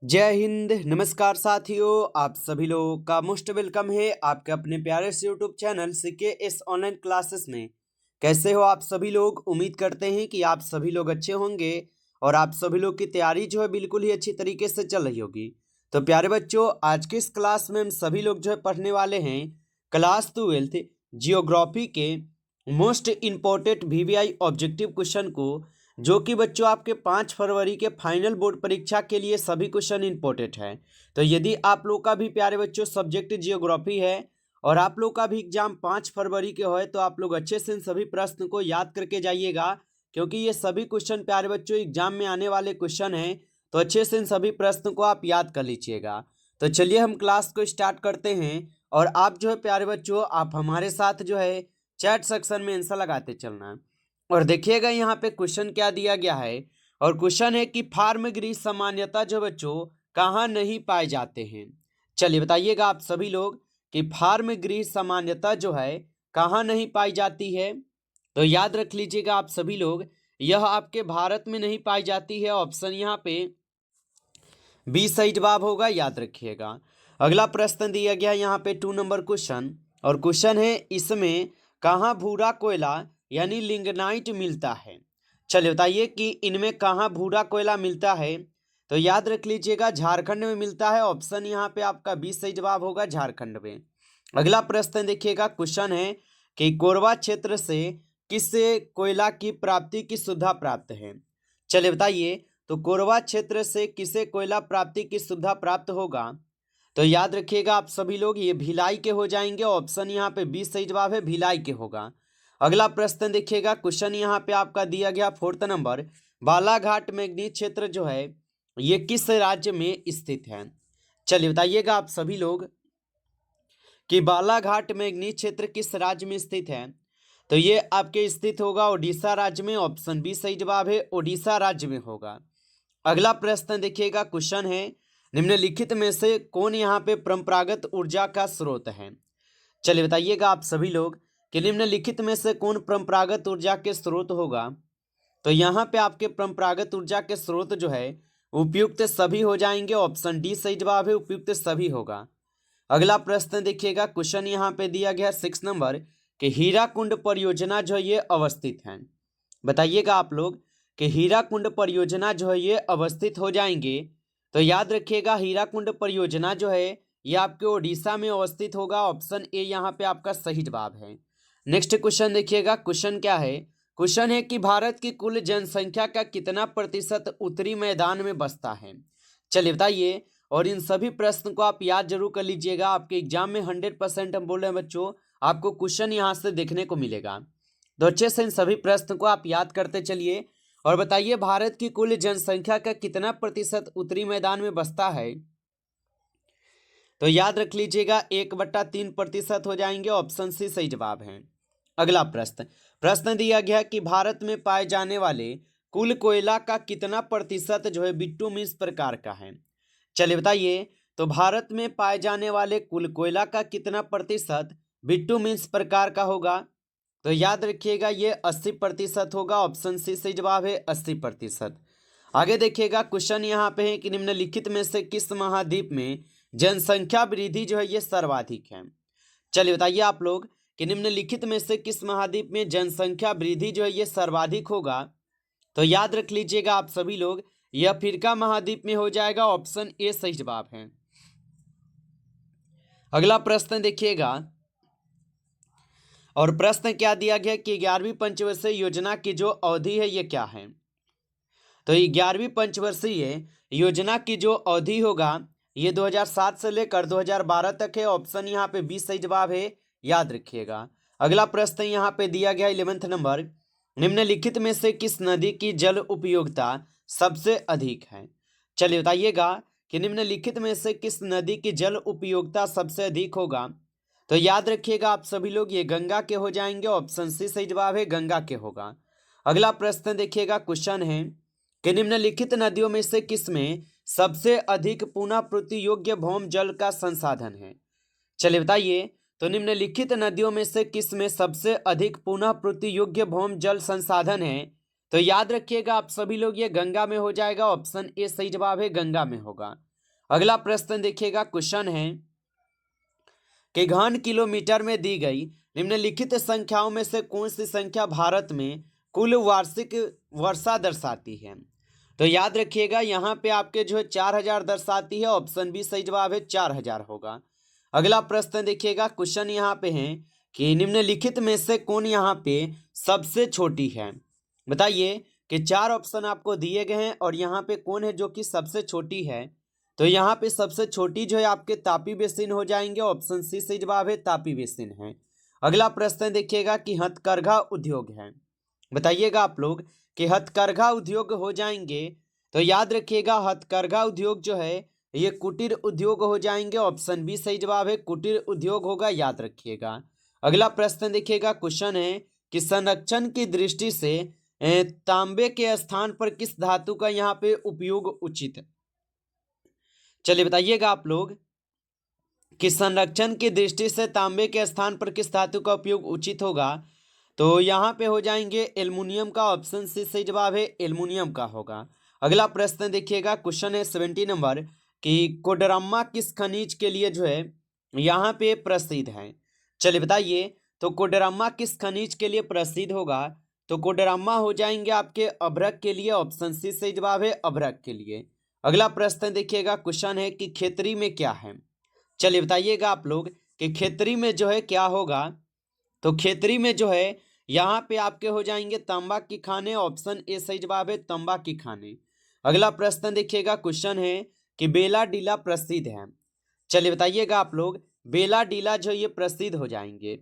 जय हिंद। नमस्कार साथियों, आप सभी लोगों का मोस्ट वेलकम है आपके अपने प्यारे से YouTube channel CKS online classes में। कैसे हो आप सभी लोग? उम्मीद करते हैं कि आप सभी लोग अच्छे होंगे और आप सभी लोग की तैयारी जो है बिल्कुल ही अच्छी तरीके से चल रही होगी। तो प्यारे बच्चों, आज की इस क्लास में हम सभी लोग जो है पढ़ने वाले हैं क्लास 12th जियोग्राफी के most important VVI objective question को, जो कि बच्चों आपके 5 फरवरी के फाइनल बोर्ड परीक्षा के लिए सभी क्वेश्चन इंपॉर्टेंट है। तो यदि आप लोग का भी प्यारे बच्चों सब्जेक्ट जियोग्राफी है और आप लोग का भी एग्जाम 5 फरवरी के हो, तो आप लोग अच्छे से इन सभी प्रश्न को याद करके जाइएगा, क्योंकि ये सभी क्वेश्चन प्यारे बच्चों एग्जाम में आने वाले क्वेश्चन हैं। तो अच्छे से इन सभी प्रश्न को आप याद कर लीजिएगा। तो चलिए हम क्लास को स्टार्ट करते हैं और आप जो है प्यारे बच्चों आप हमारे साथ जो है चैट सेक्शन में आंसर लगाते चलना। और देखिएगा यहाँ पे क्वेश्चन क्या दिया गया है, और क्वेश्चन है कि फार्म गृह सामान्यतः जो बच्चों कहाँ नहीं पाए जाते हैं। चलिए बताइएगा आप सभी लोग कि फार्म गृह सामान्यतः जो है कहाँ नहीं पाई जाती है। तो याद रख लीजिएगा आप सभी लोग, यह आपके भारत में नहीं पाई जाती है। ऑप्शन यहाँ पे बी सही जवाब होगा, याद रखिएगा। अगला प्रश्न दिया गया यहाँ पे 2 नंबर क्वेश्चन, और क्वेश्चन है इसमें कहाँ भूरा कोयला यानी लिंगनाइट मिलता है। चलिए बताइए कि इनमें कहाँ भूरा कोयला मिलता है। तो याद रख लीजिएगा झारखंड में मिलता है। ऑप्शन यहाँ पे आपका बी सही जवाब होगा, झारखंड में। अगला प्रश्न देखिएगा, क्वेश्चन है कि कोरबा क्षेत्र से किससे कोयला की प्राप्ति की सुविधा प्राप्त है। चलिए बताइए, तो कोरबा क्षेत्र से किसे कोयला प्राप्ति की सुविधा प्राप्त होगा। तो याद रखिएगा आप सभी लोग, ये भिलाई के हो जाएंगे। ऑप्शन यहाँ पे 20 सही जवाब है, भिलाई के होगा। अगला प्रश्न देखिएगा, क्वेश्चन यहाँ पे आपका दिया गया 4th नंबर, बालाघाट मैग्नीज क्षेत्र जो है ये किस राज्य में स्थित है। चलिए बताइएगा आप सभी लोग कि बालाघाट मैग्नीज क्षेत्र किस राज्य में स्थित है। तो ये आपके स्थित होगा ओडिशा राज्य में। ऑप्शन बी सही जवाब है, ओडिशा राज्य में होगा। अगला प्रश्न देखिएगा, क्वेश्चन है निम्नलिखित में से कौन यहाँ पे परंपरागत ऊर्जा का स्रोत है। चलिए बताइएगा आप सभी लोग कि निम्नलिखित में से कौन परंपरागत ऊर्जा के स्रोत होगा। तो यहाँ पे आपके परंपरागत ऊर्जा के स्रोत जो है उपयुक्त सभी हो जाएंगे। ऑप्शन डी सही जवाब है, उपयुक्त सभी होगा। अगला प्रश्न देखिएगा, क्वेश्चन यहाँ पे दिया गया 6 नंबर कि हीराकुंड परियोजना जो है ये अवस्थित है। बताइएगा आप लोग कि हीराकुंड परियोजना जो है ये अवस्थित हो जाएंगे। तो याद रखिएगा हीराकुंड परियोजना जो है ये आपके ओडिशा में अवस्थित होगा। ऑप्शन ए यहाँ पे आपका सही जवाब है। नेक्स्ट क्वेश्चन देखिएगा, क्वेश्चन क्या है। क्वेश्चन है कि भारत की कुल जनसंख्या का कितना प्रतिशत उत्तरी मैदान में बसता है। चलिए बताइए, और इन सभी प्रश्न को आप याद जरूर कर लीजिएगा। आपके एग्जाम में 100% हम बोल रहे हैं बच्चों, आपको क्वेश्चन यहाँ से देखने को मिलेगा। तो अच्छे से इन सभी प्रश्न को आप याद करते चलिए और बताइए भारत की कुल जनसंख्या का कितना प्रतिशत उत्तरी मैदान में बसता है। तो याद रख लीजिएगा 1/3% हो जाएंगे। ऑप्शन सी सही जवाब है। अगला प्रश्न, प्रश्न दिया गया कि भारत में पाए जाने वाले कुल कोयला का कितना प्रतिशत जो है बिटुमिन्स प्रकार का है। चलिए बताइए, तो भारत में पाए जाने वाले कुल कोयला का कितना प्रतिशत बिटुमिन्स प्रकार का होगा। तो याद रखिएगा ये 80% होगा। ऑप्शन सी सही जवाब है, 80%। आगे देखिएगा, क्वेश्चन यहाँ पे है कि निम्नलिखित में से किस महाद्वीप में जनसंख्या वृद्धि जो है ये सर्वाधिक है। चलिए बताइए आप लोग कि निम्नलिखित में से किस महाद्वीप में जनसंख्या वृद्धि जो है ये सर्वाधिक होगा। तो याद रख लीजिएगा आप सभी लोग, यह अफ्रीका महाद्वीप में हो जाएगा। ऑप्शन ए सही जवाब है। अगला प्रश्न देखिएगा, और प्रश्न क्या दिया गया कि 11वीं पंचवर्षीय योजना की जो अवधि है ये क्या है। तो 11वीं पंचवर्षीय योजना की जो अवधि होगा ये 2007 से लेकर 2012 तक है। ऑप्शन यहाँ पे 20 सही जवाब है, याद रखिएगा। अगला प्रश्न यहाँ पे दिया गया 11th नंबर, निम्नलिखित में से किस नदी की जल उपयोगिता सबसे अधिक है। चलिए बताइएगा कि निम्नलिखित में से किस नदी की जल उपयोगिता सबसे अधिक होगा। तो याद रखिएगा आप सभी लोग, ये गंगा के हो जाएंगे। ऑप्शन सी सही जवाब है, गंगा के होगा। अगला प्रश्न देखिएगा, क्वेश्चन है कि निम्नलिखित नदियों में से किसमें सबसे अधिक पुनः पूर्ति योग्य भौम जल का संसाधन है। चलिए बताइए, तो निम्नलिखित नदियों में से किसमें सबसे अधिक पुनः पूर्ति योग्य भौम जल संसाधन है। तो याद रखिएगा आप सभी लोग, ये गंगा में हो जाएगा। ऑप्शन ए सही जवाब है, गंगा में होगा। अगला प्रश्न देखिएगा, क्वेश्चन है कि घन किलोमीटर में दी गई निम्नलिखित संख्याओं में से कौन सी संख्या भारत में कुल वार्षिक वर्षा दर्शाती है। तो याद रखिएगा यहाँ पे आपके जो है 4000 दर्शाती है, ऑप्शन बी सही जवाब है, 4000 होगा। अगला प्रश्न देखिएगा, क्वेश्चन यहाँ पे है कि निम्नलिखित में से कौन यहाँ पे सबसे छोटी है। बताइए कि 4 ऑप्शन आपको दिए गए हैं और यहाँ पे कौन है जो कि सबसे छोटी है। तो यहाँ पे सबसे छोटी जो है आपके तापी बेसिन हो जाएंगे, ऑप्शन सी सही जवाब है, तापी बेसिन है। अगला प्रश्न देखिएगा कि हथकरघा उद्योग है। बताइएगा आप लोग कि हथकरघा उद्योग हो जाएंगे। तो याद रखिएगा हथकरघा उद्योग जो है ये कुटीर उद्योग हो जाएंगे, ऑप्शन बी सही जवाब है, कुटीर उद्योग होगा, याद रखिएगा। अगला प्रश्न देखिएगा, क्वेश्चन है कि संरक्षण की दृष्टि से तांबे के स्थान पर किस धातु का यहाँ पे उपयोग उचित है। चलिए बताइएगा आप लोग कि संरक्षण की दृष्टि से तांबे के स्थान पर किस धातु का उपयोग उचित होगा। तो यहाँ पे हो जाएंगे एल्युमिनियम का, ऑप्शन सी सही जवाब है, एल्युमिनियम का होगा। अगला प्रश्न देखिएगा, क्वेश्चन है 70 नंबर कि कोडरम्मा किस खनिज के लिए जो है यहाँ पे प्रसिद्ध है। चलिए बताइए, तो कोडरम्मा किस खनिज के लिए प्रसिद्ध होगा। तो कोडरम्मा हो जाएंगे आपके अभ्रक के लिए, ऑप्शन सी सही जवाब है, अभ्रक के लिए। अगला प्रश्न देखिएगा, क्वेश्चन है कि खेतरी में क्या है। चलिए बताइएगा आप लोग कि खेतरी में जो है क्या होगा। तो खेतरी में जो है यहाँ पे आपके हो जाएंगे तांबा की खाने, ऑप्शन ए सही जवाब है, तांबा की खाने। अगला प्रश्न देखिएगा, क्वेश्चन है कि बेला डीला प्रसिद्ध है। चलिए बताइएगा आप लोग, बेला डीला जो ये प्रसिद्ध हो जाएंगे।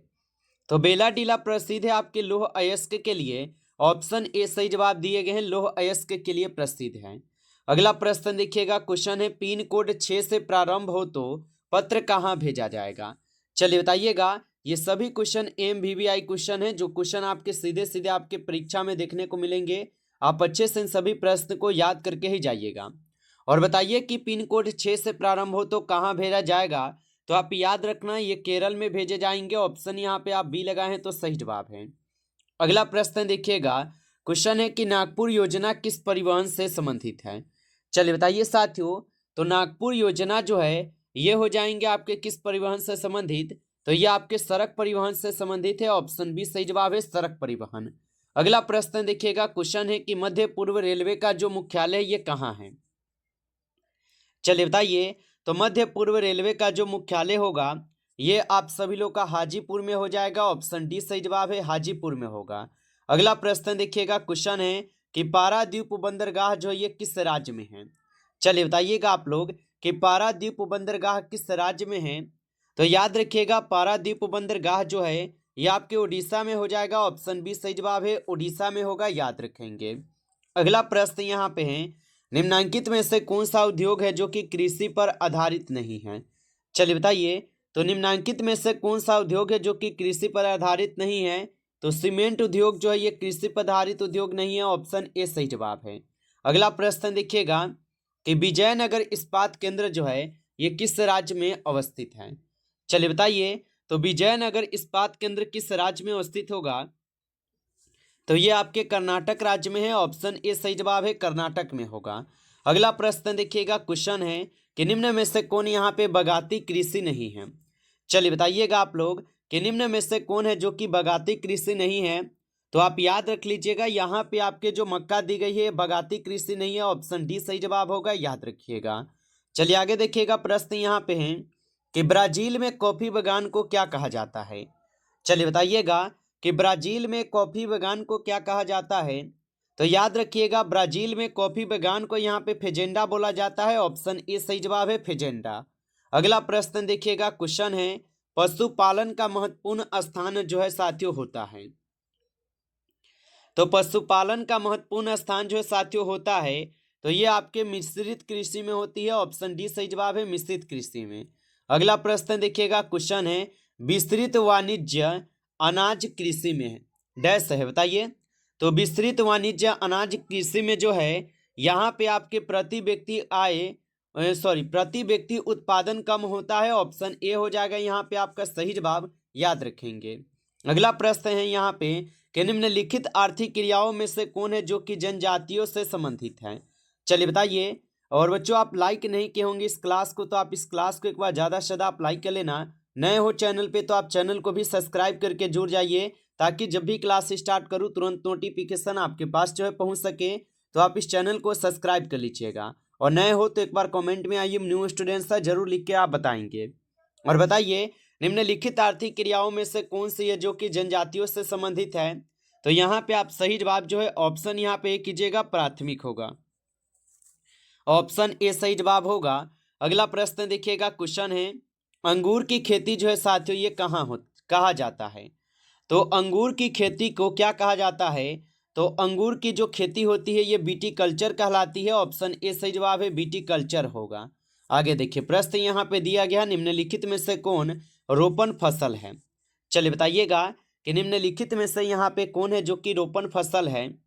तो बेला डीला प्रसिद्ध है आपके लौह अयस्क के लिए, ऑप्शन ए सही जवाब दिए गए हैं, लौह अयस्क के लिए प्रसिद्ध है। अगला प्रश्न देखिएगा, क्वेश्चन है पिन कोड 6 से प्रारंभ हो तो पत्र कहाँ भेजा जाएगा। चलिए बताइएगा, ये सभी क्वेश्चन MVVI क्वेश्चन है, जो क्वेश्चन आपके सीधे सीधे आपके परीक्षा में देखने को मिलेंगे। आप अच्छे से इन सभी प्रश्न को याद करके ही जाइएगा। और बताइए कि पिन कोड 6 से प्रारंभ हो तो कहाँ भेजा जाएगा। तो आप याद रखना ये केरल में भेजे जाएंगे, ऑप्शन यहाँ पे आप बी लगाए हैं तो सही जवाब है। अगला प्रश्न देखिएगा, क्वेश्चन है कि नागपुर योजना किस परिवहन से संबंधित है। चलिए बताइए साथियों, तो नागपुर योजना जो है ये हो जाएंगे आपके किस परिवहन से संबंधित। तो ये आपके सड़क परिवहन से संबंधित है, ऑप्शन बी सही जवाब है, सड़क परिवहन। अगला प्रश्न देखिएगा, क्वेश्चन है कि मध्य पूर्व रेलवे का जो मुख्यालय ये कहाँ है। चलिए बताइए, तो मध्य पूर्व रेलवे का जो मुख्यालय होगा ये आप सभी लोग का हाजीपुर में हो जाएगा, ऑप्शन डी सही जवाब है, हाजीपुर में होगा। अगला प्रश्न देखिएगा, क्वेश्चन है कि पारादीप बंदरगाह जो ये किस राज्य में है। चलिए बताइएगा आप लोग कि पारादीप बंदरगाह किस राज्य में है। तो याद रखिएगा पारादीप बंदरगाह जो है ये आपके उड़ीसा में हो जाएगा, ऑप्शन बी सही जवाब है, उड़ीसा में होगा, याद रखेंगे। अगला प्रश्न यहाँ पे है, निम्नांकित में से कौन सा उद्योग है जो कि कृषि पर आधारित नहीं है। चलिए बताइए, तो निम्नांकित में से कौन सा उद्योग है जो कि कृषि पर आधारित नहीं है। तो सीमेंट उद्योग जो है ये कृषि पर आधारित उद्योग नहीं है, ऑप्शन ए सही जवाब है। अगला प्रश्न देखिएगा कि विजयनगर इस्पात केंद्र जो है ये किस राज्य में अवस्थित है। चलिए बताइए, तो विजयनगर इस्पात केंद्र किस राज्य में अवस्थित होगा। तो ये आपके कर्नाटक राज्य में है, ऑप्शन ए सही जवाब है, कर्नाटक में होगा। अगला प्रश्न देखिएगा, क्वेश्चन है कि निम्न में से कौन यहाँ पे बगाती कृषि नहीं है। चलिए बताइएगा आप लोग कि निम्न में से कौन है जो कि बगाती कृषि नहीं है। तो आप याद रख लीजिएगा यहाँ पे आपके जो मक्का दी गई है बगाती कृषि नहीं है, ऑप्शन डी सही जवाब होगा, याद रखिएगा। चलिए आगे देखिएगा, प्रश्न यहाँ पे है कि ब्राजील में कॉफी बागान को क्या कहा जाता है। चलिए बताइएगा कि ब्राजील में कॉफी बागान को क्या कहा जाता है। तो याद रखिएगा ब्राजील में कॉफी बागान को यहाँ पे फेजेंडा बोला जाता है, ऑप्शन ए सही जवाब है, फेजेंडा। अगला प्रश्न देखिएगा, क्वेश्चन है पशुपालन का महत्वपूर्ण स्थान जो है साथियों होता है। तो पशुपालन का महत्वपूर्ण स्थान जो है साथियों होता है तो ये आपके मिश्रित कृषि में होती है, ऑप्शन डी सही जवाब है, मिश्रित कृषि में। अगला प्रश्न देखिएगा, क्वेश्चन है विस्तृत वाणिज्य अनाज कृषि में डैश है, बताइए। तो विस्तृत वाणिज्य अनाज कृषि में जो है यहाँ पे आपके प्रति व्यक्ति उत्पादन कम होता है, ऑप्शन ए हो जाएगा यहाँ पे आपका सही जवाब, याद रखेंगे। अगला प्रश्न है यहाँ पे कि निम्नलिखित आर्थिक क्रियाओं में से कौन है जो कि जनजातियों से संबंधित है। चलिए बताइए, और बच्चों आप लाइक नहीं किए होंगे इस क्लास को, तो आप इस क्लास को एक बार ज़्यादा से ज़्यादा आप लाइक कर लेना। नए हो चैनल पे तो आप चैनल को भी सब्सक्राइब करके जुड़ जाइए, ताकि जब भी क्लास स्टार्ट करूँ तुरंत नोटिफिकेशन आपके पास जो है पहुँच सके। तो आप इस चैनल को सब्सक्राइब कर लीजिएगा, और नए हो तो एक बार कमेंट में आइए न्यू स्टूडेंट्स जरूर लिख के आप बताएंगे। और बताइए निम्नलिखित आर्थिक क्रियाओं में से कौन सी है जो कि जनजातियों से संबंधित है। तो यहाँ पे आप सही जवाब जो है ऑप्शन यहाँ पे कीजिएगा, प्राथमिक होगा। ऑप्शन ए सही जवाब होगा। अगला प्रश्न देखिएगा, क्वेश्चन है अंगूर की खेती जो है साथियों ये कहा जाता है। तो अंगूर की खेती को क्या कहा जाता है। तो अंगूर की जो खेती होती है ये बीटी कल्चर कहलाती है। ऑप्शन ए सही जवाब है, बीटी कल्चर होगा। आगे देखिए प्रश्न यहाँ पे दिया गया, निम्नलिखित में से कौन रोपण फसल है। चलिए बताइएगा कि निम्नलिखित में से यहाँ पे कौन है जो कि रोपण फसल है।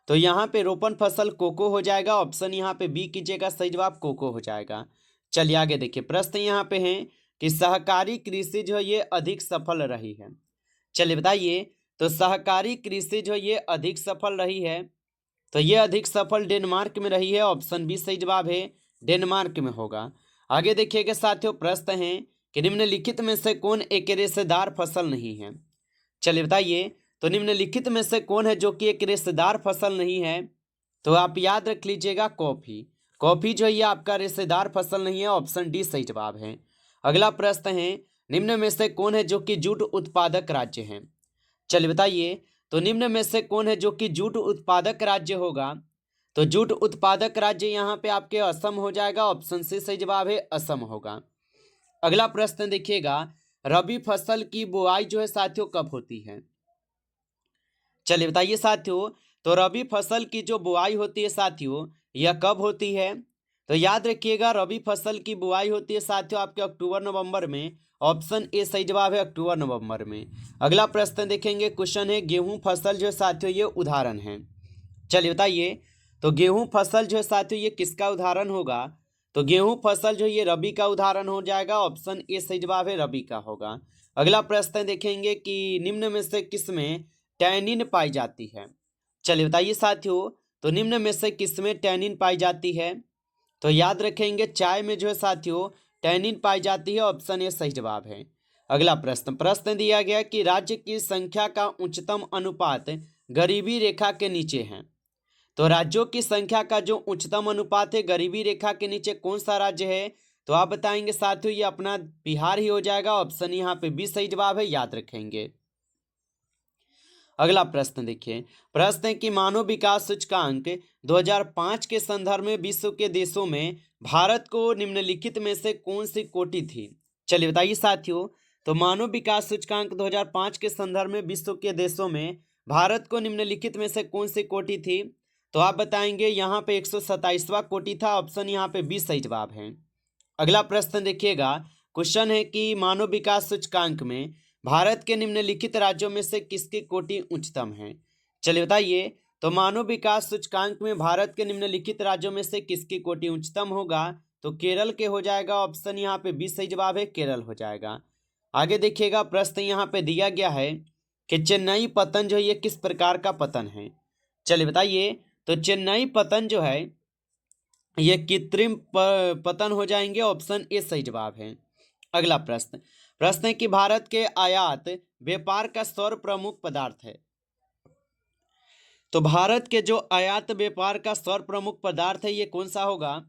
तो यहाँ पे रोपण फसल कोको हो जाएगा। ऑप्शन यहाँ पे बी कीजिएगा, सही जवाब कोको हो जाएगा। चलिए आगे देखिए प्रश्न यहाँ पे है कि सहकारी कृषि जो है ये अधिक सफल रही है। चलिए बताइए, तो सहकारी कृषि जो ये अधिक सफल रही है, तो ये अधिक सफल डेनमार्क में रही है। ऑप्शन बी सही जवाब है, डेनमार्क में होगा। आगे देखिएगा साथियों प्रश्न है कि निम्नलिखित में से कौन एक रेशेदार फसल नहीं है। चलिए बताइए, तो निम्नलिखित में से कौन है जो कि एक रेशेदार फसल नहीं है। तो आप याद रख लीजिएगा कॉफी। कॉफी जो है ये आपका रेशेदार फसल नहीं है। ऑप्शन डी सही जवाब है। अगला प्रश्न है निम्न में से कौन है जो कि जूट उत्पादक राज्य है। चलिए बताइए, तो निम्न में से कौन है जो कि जूट उत्पादक राज्य होगा। तो जूट उत्पादक राज्य यहाँ पे आपके असम हो जाएगा। ऑप्शन सी सही जवाब है, असम होगा। अगला प्रश्न देखिएगा, रबी फसल की बुआई जो है साथियों कब होती है। चलिए बताइए साथियों, तो रबी फसल की जो बुआई होती है साथियों यह कब होती है। तो याद रखिएगा रबी फसल की बुआई होती है साथियों आपके अक्टूबर नवंबर में। ऑप्शन ए सही जवाब है, अक्टूबर नवंबर में। अगला प्रश्न देखेंगे, क्वेश्चन है गेहूं फसल जो है साथियों ये उदाहरण है। चलिए बताइए, तो गेहूं फसल जो है साथियों ये किसका उदाहरण होगा। तो गेहूं फसल जो ये रबी का उदाहरण हो जाएगा। ऑप्शन ए सही जवाब है, रबी का होगा। अगला प्रश्न देखेंगे कि निम्न में से किसमें टैनिन पाई जाती है। चलिए बताइए साथियों, तो निम्न में से किसमें टैनिन पाई जाती है। तो याद रखेंगे चाय में जो है साथियों टैनिन पाई जाती है। ऑप्शन ए सही जवाब है। अगला प्रश्न दिया गया कि राज्य की संख्या का उच्चतम अनुपात गरीबी रेखा के नीचे है। तो राज्यों की संख्या का जो उच्चतम अनुपात है गरीबी रेखा के नीचे कौन सा राज्य है। तो आप बताएंगे साथियों ये अपना बिहार ही हो जाएगा। ऑप्शन यहाँ पे बी सही जवाब है, याद रखेंगे। अगला प्रश्न देखिए, प्रश्न है कि मानव विकास सूचकांक 2005 के संदर्भ में विश्व के देशों में भारत को निम्नलिखित में से कौन सी कोटि थी। चलिए बताइए साथियों, तो मानव विकास सूचकांक 2005 के संदर्भ में विश्व के देशों में भारत को निम्नलिखित में से कौन सी कोटि थी। तो आप बताएंगे यहाँ पे 127वां कोटि था। ऑप्शन यहाँ पे बी सही जवाब है। अगला प्रश्न देखिएगा, क्वेश्चन है कि मानव विकास सूचकांक में भारत के निम्नलिखित राज्यों में से किसकी कोटि उच्चतम है। चलिए बताइए, तो मानव विकास सूचकांक में भारत के निम्नलिखित राज्यों में से किसकी कोटि उच्चतम होगा। तो केरल के हो जाएगा। ऑप्शन यहाँ पे बी सही जवाब है, केरल हो जाएगा। आगे देखिएगा प्रश्न यहाँ पे दिया गया है कि चेन्नई पतन जो है ये किस प्रकार का पतन है। चलिए बताइए, तो चेन्नई पतन जो है ये कृत्रिम पतन हो जाएंगे। ऑप्शन ए सही जवाब है। अगला प्रश्न है कि भारत के आयात व्यापार का सर्वप्रमुख पदार्थ है। तो भारत के जो आयात व्यापार का सर्वप्रमुख पदार्थ है ये कौन सा होगा।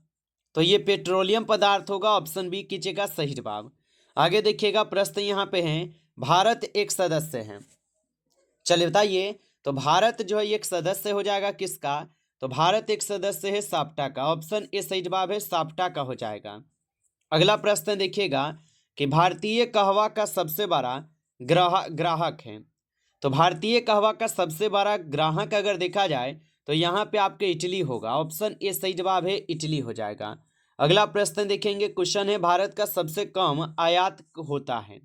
तो ये पेट्रोलियम पदार्थ होगा। ऑप्शन बी कीजिएगा, सही जवाब। आगे देखिएगा प्रश्न यहाँ पे है, भारत एक सदस्य है। चलिए बताइए, तो भारत जो है एक सदस्य हो जाएगा किसका। तो भारत एक सदस्य है साप्टा का। ऑप्शन ए सही जवाब है, साप्टा का हो जाएगा। अगला प्रश्न देखिएगा कि भारतीय कहवा का सबसे बड़ा ग्राहक है। तो भारतीय कहवा का सबसे बड़ा ग्राहक अगर देखा जाए तो यहाँ पे आपके इटली होगा। ऑप्शन ए सही जवाब है, इटली हो जाएगा। अगला प्रश्न देखेंगे, क्वेश्चन है भारत का सबसे कम आयात होता है।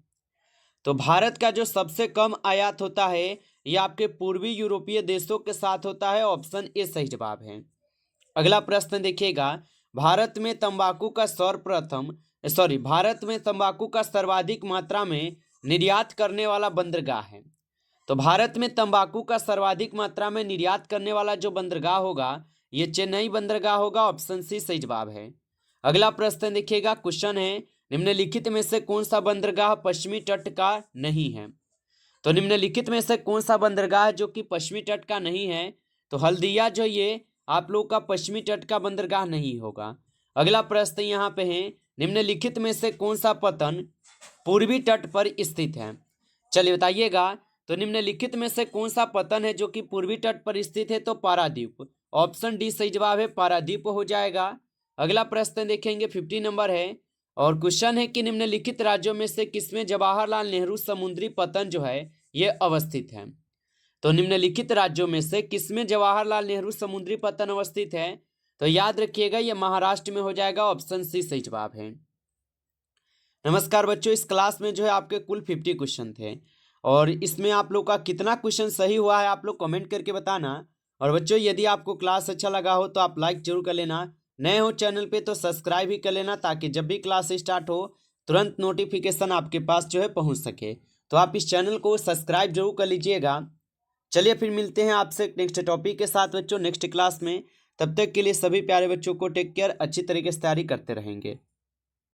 तो भारत का जो सबसे कम आयात होता है ये आपके पूर्वी यूरोपीय देशों के साथ होता है। ऑप्शन ए सही जवाब है। अगला प्रश्न देखिएगा, भारत में तंबाकू का सर्वाधिक मात्रा में निर्यात करने वाला बंदरगाह है। तो भारत में तंबाकू का सर्वाधिक मात्रा में निर्यात करने वाला जो बंदरगाह होगा ये चेन्नई बंदरगाह होगा, ऑप्शन सी सही जवाब है। अगला प्रश्न देखिएगा, क्वेश्चन है निम्नलिखित में से कौन सा बंदरगाह पश्चिमी तट का नहीं है। तो निम्नलिखित में से कौन सा बंदरगाह जो कि पश्चिमी तट का नहीं है, तो हल्दिया जो ये आप लोग का पश्चिमी तट का बंदरगाह नहीं होगा। अगला प्रश्न यहाँ पे है, निम्नलिखित में से कौन सा पतन पूर्वी तट पर स्थित है। चलिए बताइएगा, तो निम्नलिखित में से कौन सा पतन है जो कि पूर्वी तट पर स्थित है, तो पारादीप, ऑप्शन डी सही जवाब है, पारादीप हो जाएगा। अगला प्रश्न देखेंगे 50 नंबर है, और क्वेश्चन है कि निम्नलिखित राज्यों में से किसमें जवाहरलाल नेहरू समुद्री पतन जो है ये अवस्थित है। तो निम्नलिखित राज्यों में से किसमें जवाहरलाल नेहरू समुद्री पतन अवस्थित है, तो याद रखिएगा ये महाराष्ट्र में हो जाएगा, ऑप्शन सी सही जवाब है। नमस्कार बच्चों, इस क्लास में जो है आपके कुल 50 क्वेश्चन थे, और इसमें आप लोग का कितना क्वेश्चन सही हुआ है आप लोग कमेंट करके बताना। और बच्चों यदि आपको क्लास अच्छा लगा हो तो आप लाइक जरूर कर लेना, नए हो चैनल पे तो सब्सक्राइब भी कर लेना, ताकि जब भी क्लास स्टार्ट हो तुरंत नोटिफिकेशन आपके पास जो है पहुंच सके। तो आप इस चैनल को सब्सक्राइब जरूर कर लीजिएगा। चलिए फिर मिलते हैं आपसे नेक्स्ट टॉपिक के साथ बच्चों नेक्स्ट क्लास में। तब तक के लिए सभी प्यारे बच्चों को टेक केयर, अच्छी तरीके से तैयारी करते रहेंगे।